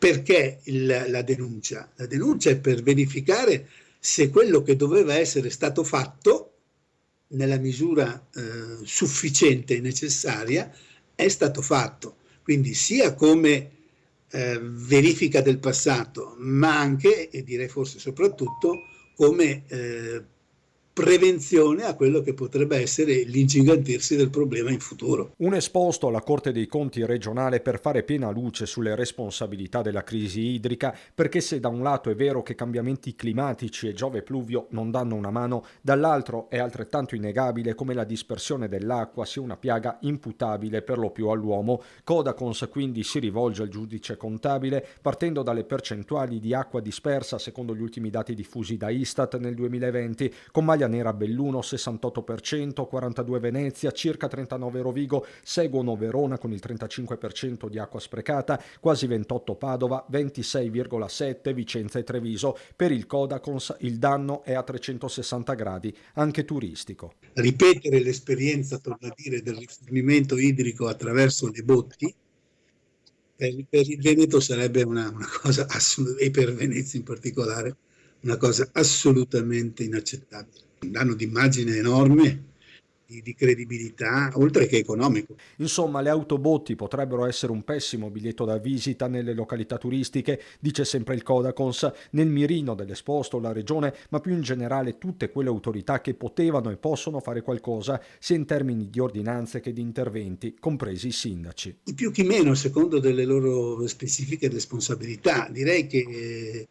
perché la denuncia? La denuncia è per verificare se quello che doveva essere stato fatto nella misura sufficiente e necessaria è stato fatto. Quindi sia come verifica del passato, ma anche, e direi forse soprattutto, come prevenzione a quello che potrebbe essere l'ingigantirsi del problema in futuro. Un esposto alla Corte dei Conti regionale per fare piena luce sulle responsabilità della crisi idrica, perché se da un lato è vero che cambiamenti climatici e Giove pluvio non danno una mano, dall'altro è altrettanto innegabile come la dispersione dell'acqua sia una piaga imputabile per lo più all'uomo. Codacons quindi si rivolge al giudice contabile partendo dalle percentuali di acqua dispersa secondo gli ultimi dati diffusi da Istat nel 2020, con maglia nera Belluno 68%, 42 Venezia, circa 39 Rovigo, seguono Verona con il 35% di acqua sprecata, quasi 28 Padova, 26,7 Vicenza e Treviso. Per il Codacons il danno è a 360 gradi, anche turistico. Ripetere l'esperienza, torno a dire, del rifornimento idrico attraverso le botti, per il Veneto sarebbe una cosa assolutamente, e per Venezia in particolare, una cosa assolutamente inaccettabile. Un danno d'immagine enorme, di credibilità, oltre che economico. Insomma, le autobotti potrebbero essere un pessimo biglietto da visita nelle località turistiche, dice sempre il Codacons, nel mirino dell'esposto la regione, ma più in generale tutte quelle autorità che potevano e possono fare qualcosa, sia in termini di ordinanze che di interventi, compresi i sindaci. Chi più chi meno, a secondo delle loro specifiche responsabilità. Direi che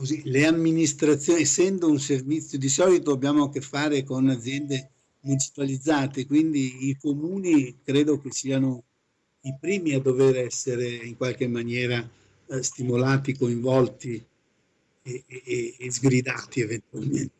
così, le amministrazioni, essendo un servizio, di solito abbiamo a che fare con aziende municipalizzate, quindi i comuni credo che siano i primi a dover essere in qualche maniera stimolati, coinvolti e sgridati eventualmente.